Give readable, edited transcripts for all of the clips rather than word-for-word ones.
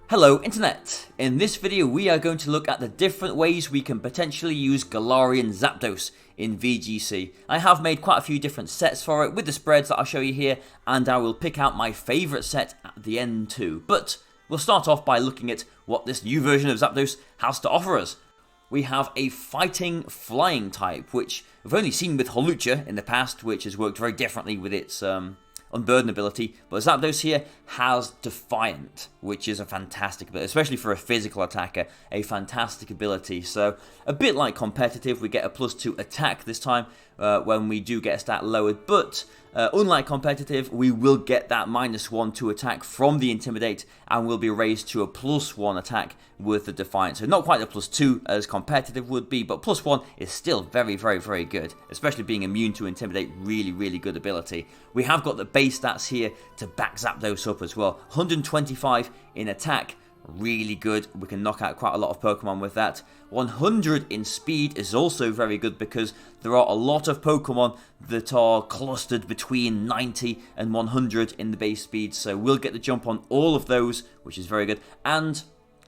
Hello Internet! In this video we are going to look at the different ways we can potentially use Galarian Zapdos in VGC. I have made quite a few different sets for it with the spreads that I'll show you here, and I will pick out my favourite set at the end too. But we'll start off by looking at what this new version of Zapdos has to offer us. We have a fighting flying type, which we've only seen with Hawlucha in the past, which has worked very differently with its Unburden ability, but Zapdos here has Defiant, which is a fantastic ability, especially for a physical attacker, a fantastic ability. So a bit like competitive, we get a +2 attack this time when we do get a stat lowered, but unlike competitive, we will get that -1 to attack from the Intimidate and will be raised to a +1 attack with the Defiant. So not quite a +2 as competitive would be, but +1 is still very, very, very good, especially being immune to Intimidate. Really, really good ability. We have got the base stats here to back Zapdos up as well. 125 in attack. Really good. We can knock out quite a lot of Pokemon with that. 100 in speed is also very good because there are a lot of Pokemon that are clustered between 90 and 100 in the base speed, so we'll get the jump on all of those, which is very good. And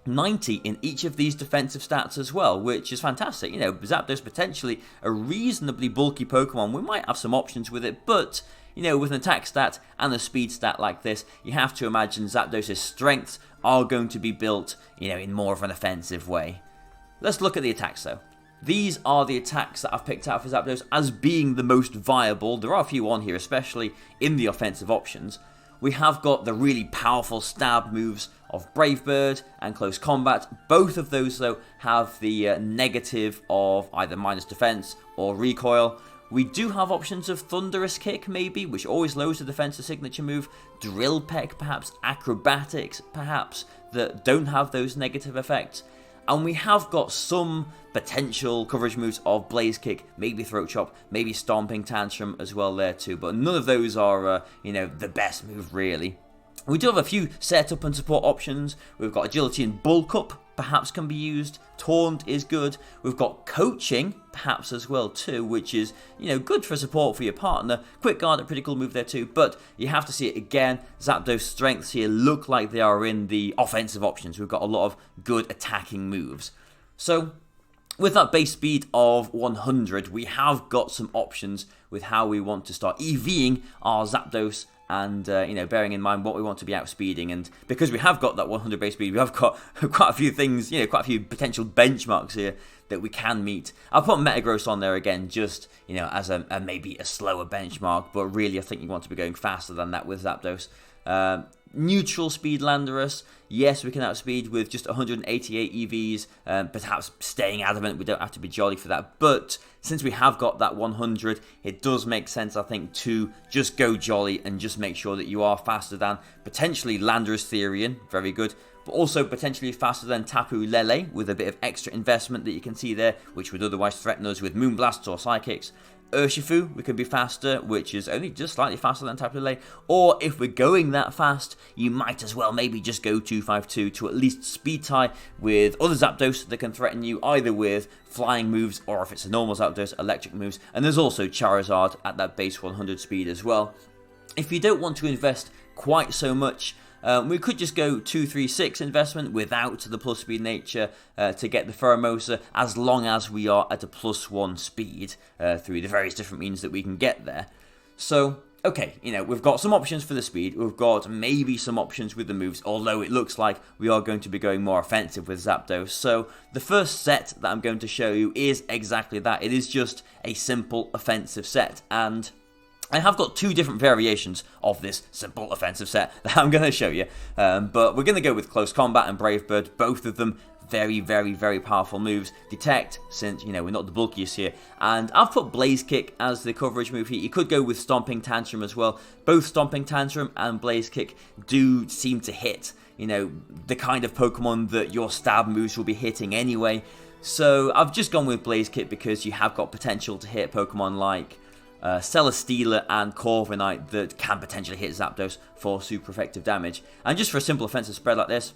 90 in each of these defensive stats as well, which is fantastic. You know, Zapdos potentially a reasonably bulky Pokemon. We might have some options with it, but you know, with an attack stat and a speed stat like this, you have to imagine Zapdos' strengths are going to be built, you know, in more of an offensive way. Let's look at the attacks though. These are the attacks that I've picked out for Zapdos as being the most viable. There are a few on here, especially in the offensive options. We have got the really powerful stab moves of Brave Bird and Close Combat. Both of those though have the negative of either minus defense or recoil. We do have options of Thunderous Kick, maybe, which always lowers the defensive signature move. Drill Peck, perhaps. Acrobatics, perhaps, that don't have those negative effects. And we have got some potential coverage moves of Blaze Kick, maybe Throat Chop, maybe Stomping Tantrum as well there too. But none of those are, you know, the best move, really. We do have a few setup and support options. We've got Agility and Bulk Up, perhaps can be used. Taunt is good. We've got Coaching, perhaps as well too, which is, you know, good for support for your partner. Quick Guard, a pretty cool move there too, but you have to see it again. Zapdos' strengths here look like they are in the offensive options. We've got a lot of good attacking moves. So with that base speed of 100, we have got some options with how we want to start EVing our Zapdos. And, you know, bearing in mind what we want to be outspeeding. And because we have got that 100 base speed, we have got quite a few things, you know, quite a few potential benchmarks here that we can meet. I'll put Metagross on there again, just, you know, as a maybe a slower benchmark. But really, I think you want to be going faster than that with Zapdos. Neutral speed Landorus, yes, we can outspeed with just 188 EVs, perhaps staying adamant, we don't have to be jolly for that, but since we have got that 100, it does make sense, I think, to just go jolly and just make sure that you are faster than potentially Landorus Therian, very good, but also potentially faster than Tapu Lele with a bit of extra investment that you can see there, which would otherwise threaten us with Moonblasts or Psychics. Urshifu, we can be faster, which is only just slightly faster than Tapu Lele, or if we're going that fast, you might as well maybe just go 252 to at least speed tie with other Zapdos that can threaten you either with flying moves or if it's a normal Zapdos, electric moves, and there's also Charizard at that base 100 speed as well. If you don't want to invest quite so much, we could just go 236 investment without the plus speed nature to get the Pheromosa, as long as we are at a +1 speed through the various different means that we can get there. So, okay, you know, we've got some options for the speed, we've got maybe some options with the moves, although it looks like we are going to be going more offensive with Zapdos. So, the first set that I'm going to show you is exactly that. It is just a simple offensive set, and I have got two different variations of this simple offensive set that I'm going to show you, but we're going to go with Close Combat and Brave Bird, both of them very, very, very powerful moves. Detect, since, you know, we're not the bulkiest here, and I've put Blaze Kick as the coverage move here. You could go with Stomping Tantrum as well. Both Stomping Tantrum and Blaze Kick do seem to hit, you know, the kind of Pokemon that your stab moves will be hitting anyway, so I've just gone with Blaze Kick because you have got potential to hit Pokemon like Celesteela and Corviknight that can potentially hit Zapdos for super effective damage. And just for a simple offensive spread like this,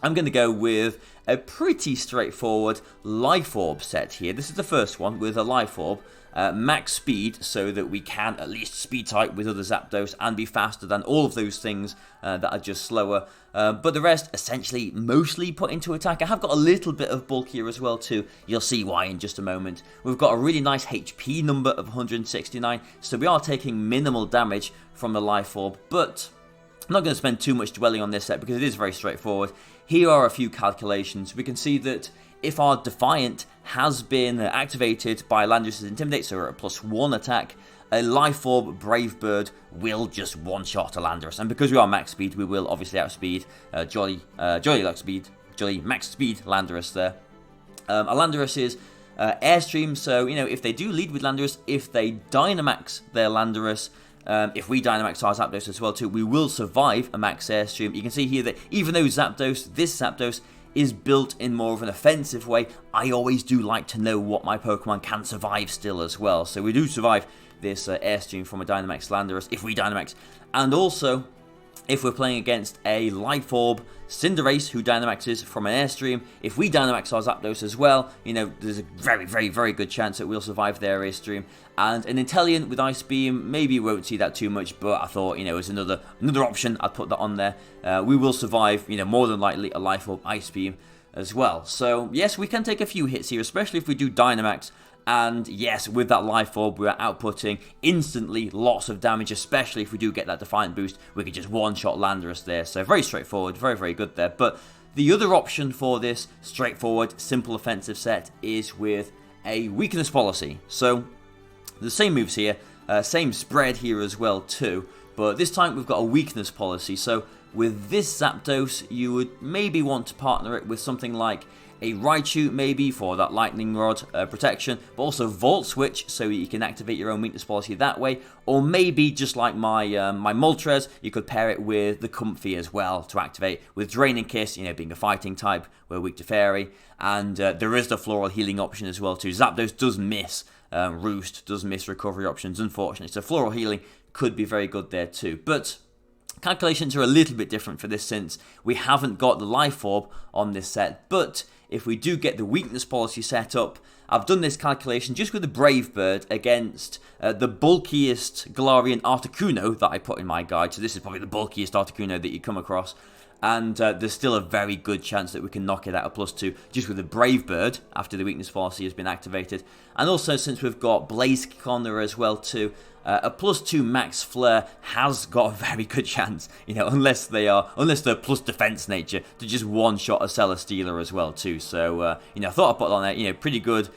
I'm going to go with a pretty straightforward Life Orb set here. This is the first one with a Life Orb. max speed so that we can at least speed type with other Zapdos and be faster than all of those things that are just slower. But the rest essentially mostly put into attack. I have got a little bit of bulk here as well too. You'll see why in just a moment. We've got a really nice HP number of 169, so we are taking minimal damage from the Life Orb, but I'm not going to spend too much dwelling on this set because it is very straightforward. Here are a few calculations. We can see that if our Defiant has been activated by Landorus's Intimidate, so we're at +1 attack, a Life Orb Brave Bird will just one-shot a Landorus. And because we are max speed, we will obviously outspeed Jolly max speed Landorus there. A Landorus is Airstream, so, you know, if they do lead with Landorus, if they Dynamax their Landorus, if we Dynamax our Zapdos as well too, we will survive a max Airstream. You can see here that even though this Zapdos is built in more of an offensive way, I always do like to know what my Pokemon can survive still as well. So we do survive this Airstream from a Dynamax Landorus if we Dynamax. And also, if we're playing against a Life Orb Cinderace who Dynamaxes from an Airstream, if we Dynamax our Zapdos as well, you know, there's a very, very, very good chance that we'll survive their Airstream. And an Inteleon with Ice Beam, maybe you won't see that too much, but I thought, you know, as another option, I'd put that on there. We will survive, you know, more than likely a Life Orb Ice Beam as well. So, yes, we can take a few hits here, especially if we do Dynamax. And yes, with that Life Orb, we're outputting instantly lots of damage, especially if we do get that Defiant boost. We could just one-shot Landorus there. So very straightforward, very, very good there. But the other option for this straightforward, simple offensive set is with a weakness policy. So the same moves here, same spread here as well too. But this time we've got a weakness policy. So with this Zapdos, you would maybe want to partner it with something like a Raichu maybe for that Lightning Rod protection, but also Volt Switch so you can activate your own weakness policy that way, or maybe just like my Moltres, you could pair it with the Comfey as well to activate with Draining Kiss, you know, being a fighting type, we're weak to Fairy, and there is the Floral Healing option as well too. Zapdos does miss Roost, does miss recovery options unfortunately, so Floral Healing could be very good there too, but calculations are a little bit different for this since we haven't got the Life Orb on this set, but if we do get the weakness policy set up, I've done this calculation just with the Brave Bird against the bulkiest Galarian Articuno that I put in my guide. So this is probably the bulkiest Articuno that you come across. And there's still a very good chance that we can knock it out of +2 just with the Brave Bird after the weakness policy has been activated. And also since we've got Blaziken on there as well too, a +2 max flare has got a very good chance, you know, unless they're plus defense nature, to just one-shot a Celesteela as well too. So, you know, I thought I'd put on there, you know, pretty good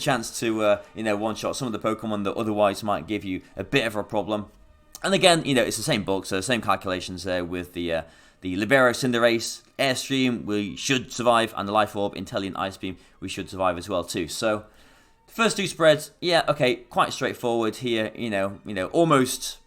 chance to, you know, one-shot some of the Pokemon that otherwise might give you a bit of a problem. And again, you know, it's the same bulk, so the same calculations there with the Libero Cinderace Airstream, we should survive, and the Life Orb Inteleon Ice Beam, we should survive as well too. So first two spreads, yeah, okay, quite straightforward here. You know, almost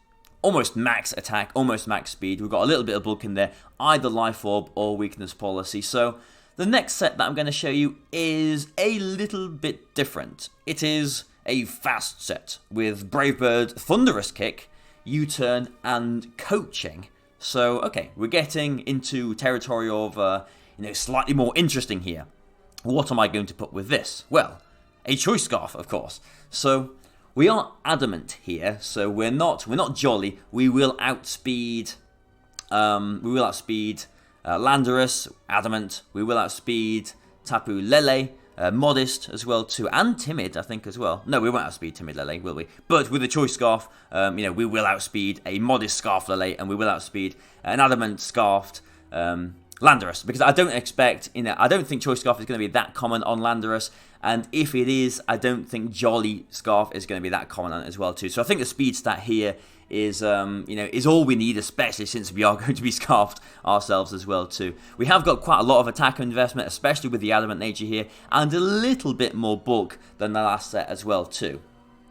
max attack, almost max speed. We've got a little bit of bulk in there, either Life Orb or weakness policy. So the next set that I'm going to show you is a little bit different. It is a fast set with Brave Bird, Thunderous Kick, U-turn, and Coaching. So, okay, we're getting into territory of, you know, slightly more interesting here. What am I going to put with this? Well, a Choice Scarf, of course. So, we are adamant here, so we're not jolly. We will outspeed, Landorus, adamant. We will outspeed Tapu Lele, modest as well too, and timid, I think, as well. No, we won't outspeed timid Lele, will we? But with the Choice Scarf, you know, we will outspeed a modest Scarf Lele, and we will outspeed an adamant Scarfed Landorus, because I don't expect, you know, I don't think Choice Scarf is going to be that common on Landorus, and if it is, I don't think Jolly Scarf is going to be that common on it as well too. So I think the speed stat here is, you know, is all we need, especially since we are going to be Scarfed ourselves as well too. We have got quite a lot of attack investment, especially with the adamant nature here, and a little bit more bulk than the last set as well too.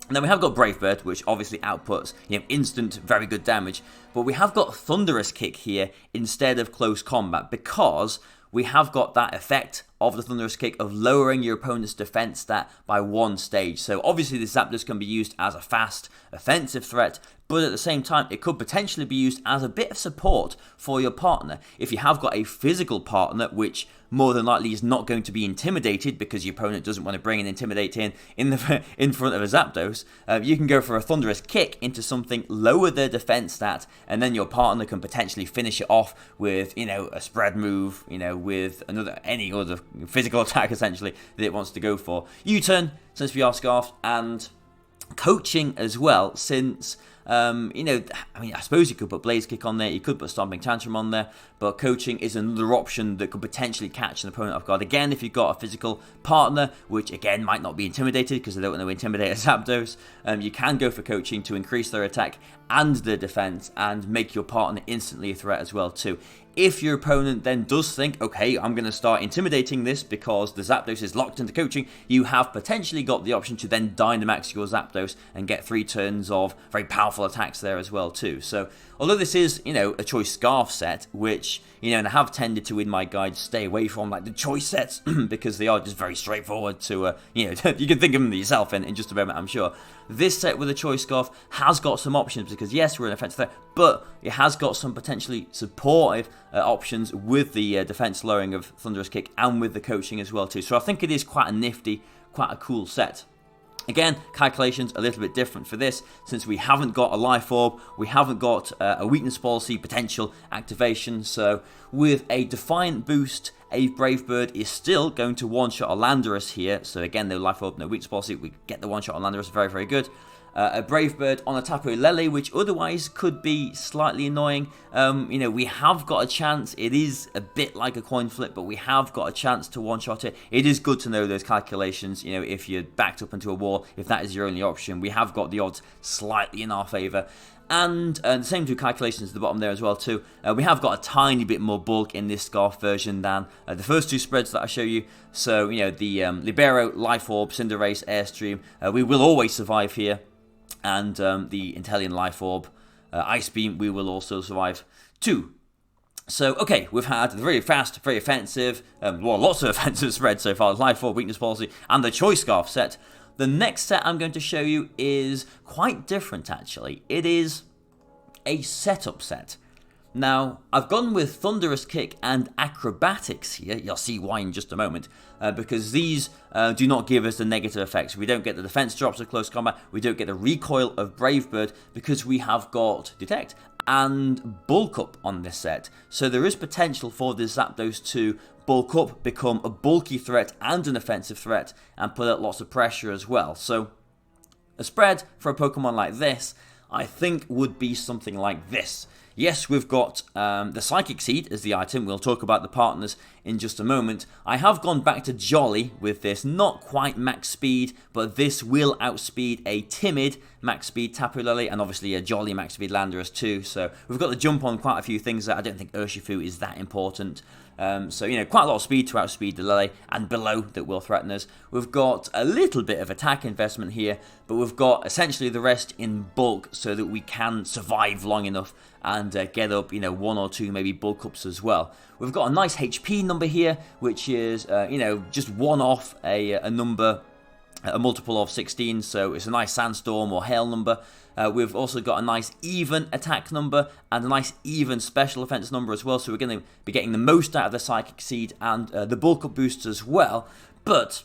And then we have got Brave Bird, which obviously outputs, you know, instant, very good damage. But we have got Thunderous Kick here instead of Close Combat, because we have got that effect of the Thunderous Kick of lowering your opponent's defense stat by 1 stage. So obviously this Zapdos can be used as a fast offensive threat, but at the same time, it could potentially be used as a bit of support for your partner. If you have got a physical partner, which more than likely is not going to be intimidated because your opponent doesn't want to bring an Intimidate in front of a Zapdos, you can go for a Thunderous Kick into something, lower their defense stat, and then your partner can potentially finish it off with, a spread move, with any other physical attack essentially that it wants to go for. U-turn, since we are scarfed, and coaching as well, since I suppose you could put Blaze Kick on there, you could put Stomping Tantrum on there, but coaching is another option that could potentially catch an opponent off guard. Again, if you've got a physical partner, which again might not be intimidated because they don't want to intimidate a Zapdos, you can go for coaching to increase their attack and their defense and make your partner instantly a threat as well too. If your opponent then does think, okay, I'm going to start intimidating this because the Zapdos is locked into coaching, you have potentially got the option to then Dynamax your Zapdos and get 3 turns of very powerful attacks there as well too. So although this is, a choice scarf set, which, and I have tended to in my guides stay away from like the choice sets because they are just very straightforward to, you can think of them yourself in just a moment, I'm sure. This set with a choice scarf has got some options because yes, we're an offensive threat, but it has got some potentially supportive options with the defense lowering of Thunderous Kick and with the coaching as well too. So I think it is quite a nifty, quite a cool set. Again, calculations a little bit different for this, since we haven't got a Life Orb, we haven't got a Weakness Policy potential activation, so with a Defiant boost, a Brave Bird is still going to one-shot a Landorus here, so again, no Life Orb, no Weakness Policy, we get the one-shot on Landorus, very, very good. A Brave Bird on a Tapu Lele, which otherwise could be slightly annoying. We have got a chance. It is a bit like a coin flip, but we have got a chance to one-shot it. It is good to know those calculations, if you're backed up into a wall, if that is your only option. We have got the odds slightly in our favour. And the same two calculations at the bottom there as well too. We have got a tiny bit more bulk in this Scarf version than the first 2 spreads that I show you. So, the Libero, Life Orb, Cinderace, Airstream, we will always survive here. And the Inteleon Life Orb, Ice Beam, we will also survive too. So, okay, we've had the very fast, very offensive, lots of offensive spreads so far, Life Orb, Weakness Policy, and the Choice Scarf set. The next set I'm going to show you is quite different, actually. It is a setup set. Now, I've gone with Thunderous Kick and Acrobatics here. You'll see why in just a moment. Because these do not give us the negative effects. We don't get the defense drops of close combat. We don't get the recoil of Brave Bird because we have got Detect and Bulk Up on this set. So there is potential for this Zapdos to bulk up, become a bulky threat and an offensive threat, and put out lots of pressure as well. So a spread for a Pokemon like this, I think, would be something like this. Yes, we've got the Psychic Seed as the item. We'll talk about the partners in just a moment. I have gone back to Jolly with this. Not quite max speed, but this will outspeed a timid max speed Tapu Lele, and obviously a Jolly max speed Landorus too. So we've got the jump on quite a few things that I don't think Urshifu is that important. So, quite a lot of speed to outspeed the Lele and below that will threaten us. We've got a little bit of attack investment here, but we've got essentially the rest in bulk so that we can survive long enough and get up, 1 or 2 maybe bulk ups as well. We've got a nice HP number here, which is, just one off a number, a multiple of 16, so it's a nice Sandstorm or Hail number. We've also got a nice even attack number and a nice even special offense number as well, so we're going to be getting the most out of the Psychic Seed and the bulk up boosts as well. But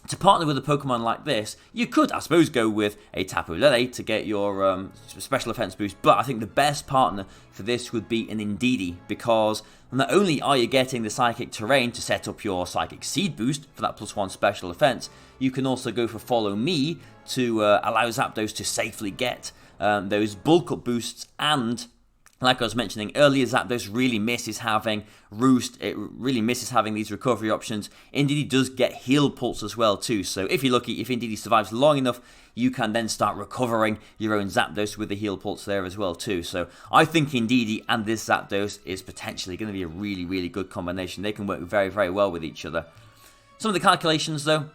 to partner with a Pokemon like this, you could, I suppose, go with a Tapu Lele to get your special offense boost, but I think the best partner for this would be an Indeedee, because not only are you getting the Psychic Terrain to set up your Psychic Seed boost for that +1 special offense, you can also go for Follow Me to allow Zapdos to safely get those bulk up boosts, and like I was mentioning earlier, Zapdos really misses having Roost, it really misses having these recovery options. Indeedee does get Heal Pulse as well too, so if you're lucky, if Indeedee survives long enough, you can then start recovering your own Zapdos with the Heal Pulse there as well too. So I think Indeedee and this Zapdos is potentially going to be a really, really good combination. They can work very, very well with each other. Some of the calculations though,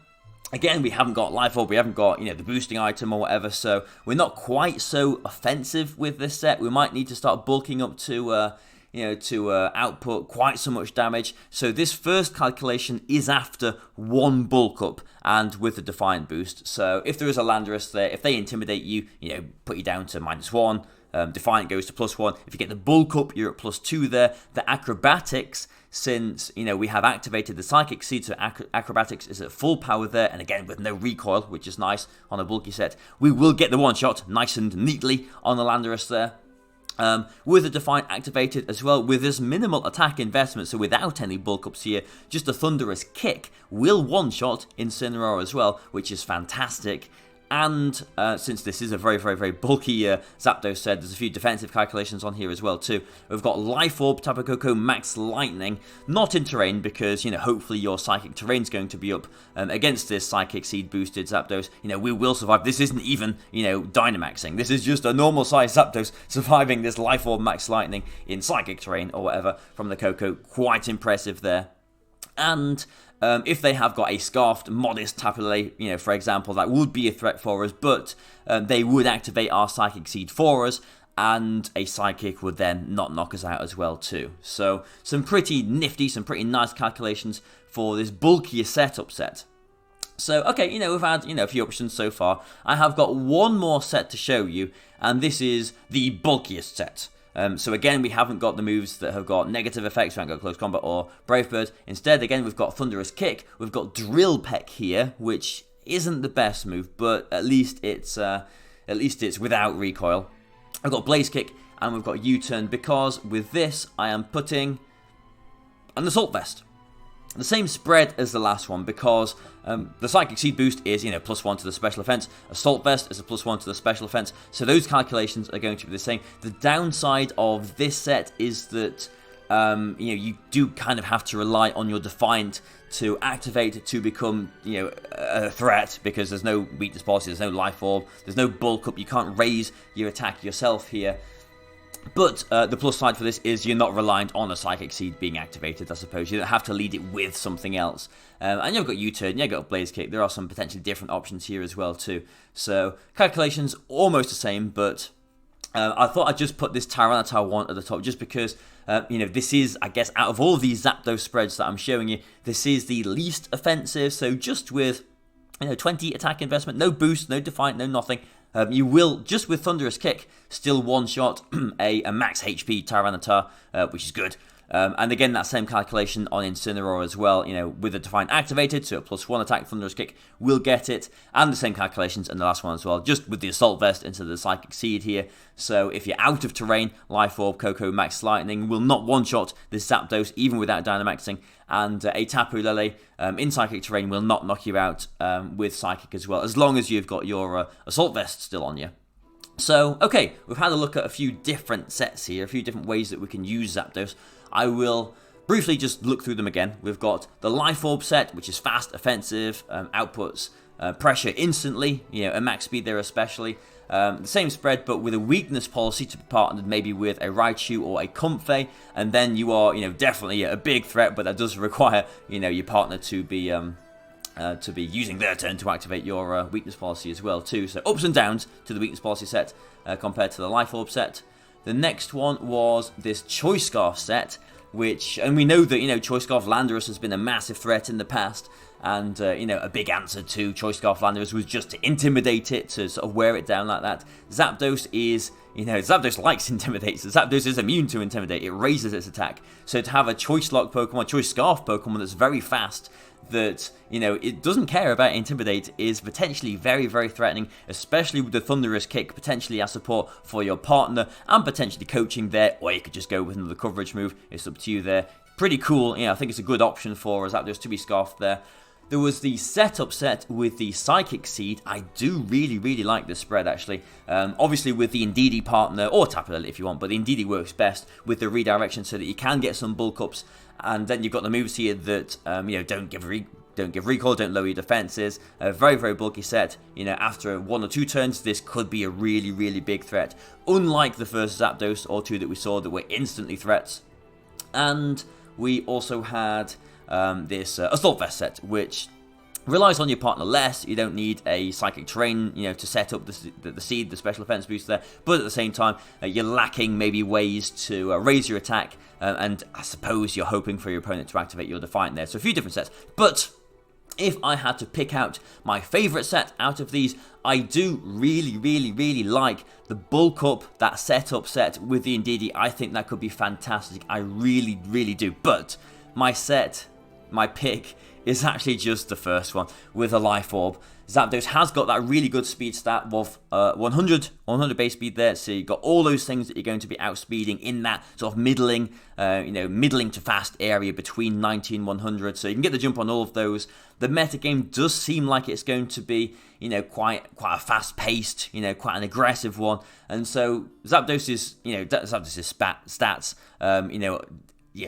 again, we haven't got Life Orb, we haven't got, the boosting item or whatever, so we're not quite so offensive with this set. We might need to start bulking up to, to output quite so much damage. So this first calculation is after one bulk up and with the Defiant boost. So if there is a Landorus there, if they intimidate you, put you down to -1. Defiant goes to +1. If you get the bulk up, you're at +2 there. The acrobatics, since we have activated the Psychic Seed, so acrobatics is at full power there, and again with no recoil, which is nice on a bulky set. We will get the one shot nice and neatly on the Landorus there. With the Defiant activated as well, with this minimal attack investment, so without any bulk ups here, just a Thunderous Kick will one-shot Incineroar as well, which is fantastic. And since this is a very, very, very bulky Zapdos set, there's a few defensive calculations on here as well too. We've got Life Orb, Tapu Koko, Max Lightning, not in terrain because, hopefully your Psychic terrain's going to be up against this Psychic Seed boosted Zapdos. We will survive. This isn't even, Dynamaxing. This is just a normal size Zapdos surviving this Life Orb, Max Lightning in Psychic terrain or whatever from the Koko. Quite impressive there. And if they have got a Scarfed, modest Tapu Lele, for example, that would be a threat for us, but they would activate our Psychic Seed for us, and a Psychic would then not knock us out as well too. So some pretty nifty, some pretty nice calculations for this bulkier setup set. So, okay, we've had, a few options so far. I have got one more set to show you, and this is the bulkiest set. So again, we haven't got the moves that have got negative effects. We haven't got Close Combat or Brave Bird. Instead, again, we've got Thunderous Kick. We've got Drill Peck here, which isn't the best move, but at least it's without recoil. I've got Blaze Kick and we've got U-Turn because with this I am putting an Assault Vest. The same spread as the last one because the Psychic Seed boost is, +1 to the special offense. Assault Vest is a +1 to the special offense. So those calculations are going to be the same. The downside of this set is that, you do kind of have to rely on your Defiant to activate to become, a threat because there's no weakness policy, there's no Life Orb, there's no bulk up. You can't raise your attack yourself here. But the plus side for this is you're not reliant on a Psychic Seed being activated, I suppose. You don't have to lead it with something else. And you've got U-Turn, you've got Blaze Kick. There are some potentially different options here as well too. So calculations almost the same, but I thought I'd just put this Tyranitar one at the top just because, this is, I guess, out of all of these Zapdos spreads that I'm showing you, this is the least offensive. So just with 20 attack investment, no boost, no Defiant, no nothing. You will, just with Thunderous Kick, still one-shot a max HP Tyranitar, which is good. And again, that same calculation on Incineroar as well, with the Defiant activated, so a +1 attack Thunderous Kick will get it. And the same calculations in the last one as well, just with the Assault Vest into the Psychic Seed here. So if you're out of terrain, Life Orb, Koko, Max Lightning will not one-shot this Zapdos, even without Dynamaxing. And a Tapu Lele in Psychic terrain will not knock you out with Psychic as well, as long as you've got your Assault Vest still on you. So, okay, we've had a look at a few different sets here, a few different ways that we can use Zapdos. I will briefly just look through them again. We've got the Life Orb set, which is fast, offensive, outputs pressure instantly, at max speed there especially. The same spread, but with a weakness policy to be partnered maybe with a Raichu or a Comfey, and then you are, definitely a big threat, but that does require, your partner to be using their turn to activate your weakness policy as well too. So ups and downs to the weakness policy set compared to the Life Orb set. The next one was this Choice Scarf set, and we know that, Choice Scarf Landorus has been a massive threat in the past, and, a big answer to Choice Scarf Landorus was just to intimidate it, to sort of wear it down like that. Zapdos is, Zapdos likes Intimidate, so Zapdos is immune to Intimidate, it raises its attack. So to have a Choice Lock Pokemon, Choice Scarf Pokemon that's very fast, that, it doesn't care about Intimidate is potentially very, very threatening, especially with the Thunderous Kick, potentially as support for your partner, and potentially coaching there, or you could just go with another coverage move, it's up to you there. Pretty cool, I think it's a good option for Zapdos to be scarfed there. There was the setup set with the Psychic Seed. I do really, really like this spread, actually. Obviously, with the Indeedee partner, or Tapu Lele if you want, but the Indeedee works best with the redirection so that you can get some bulk ups. And then you've got the moves here that, don't give recoil, don't lower your defenses. A very, very bulky set. After 1 or 2 turns, this could be a really, really big threat. Unlike the first Zapdos or 2 that we saw that were instantly threats. And we also had this Assault Vest set, which relies on your partner less. You don't need a Psychic Terrain, you know, to set up the seed, the special offense boost there. But at the same time, you're lacking maybe ways to raise your attack, and I suppose you're hoping for your opponent to activate your Defiant there. So a few different sets. But if I had to pick out my favourite set out of these, I do really like the Bulk Up, that setup set with the Indeedee. I think that could be fantastic. I really do. But my pick is actually just the first one with a Life Orb. Zapdos has got that really good speed stat of 100 base speed there, so you've got all those things that you're going to be outspeeding in that sort of middling to fast area between 90 and 100, so you can get the jump on all of those. The metagame does seem like it's going to be, you know, quite a fast-paced, you know, quite an aggressive one, and so Zapdos's stats,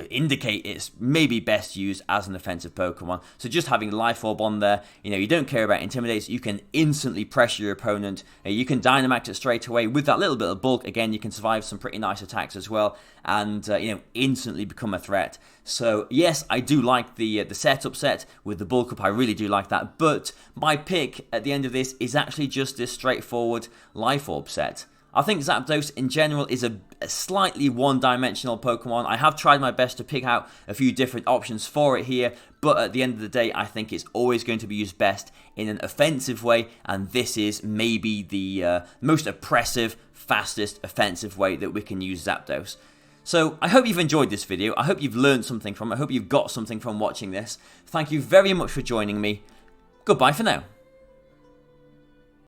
indicate it's maybe best used as an offensive Pokemon. So just having Life Orb on there, you know, you don't care about Intimidates, you can instantly pressure your opponent, you can Dynamax it straight away. With that little bit of bulk, again, you can survive some pretty nice attacks as well, and, instantly become a threat. So, yes, I do like the setup set with the Bulk Up, I really do like that, but my pick at the end of this is actually just this straightforward Life Orb set. I think Zapdos in general is a slightly one-dimensional Pokemon. I have tried my best to pick out a few different options for it here, but at the end of the day, I think it's always going to be used best in an offensive way, and this is maybe the most oppressive, fastest offensive way that we can use Zapdos. So I hope you've enjoyed this video. I hope you've learned something from it. I hope you've got something from watching this. Thank you very much for joining me. Goodbye for now.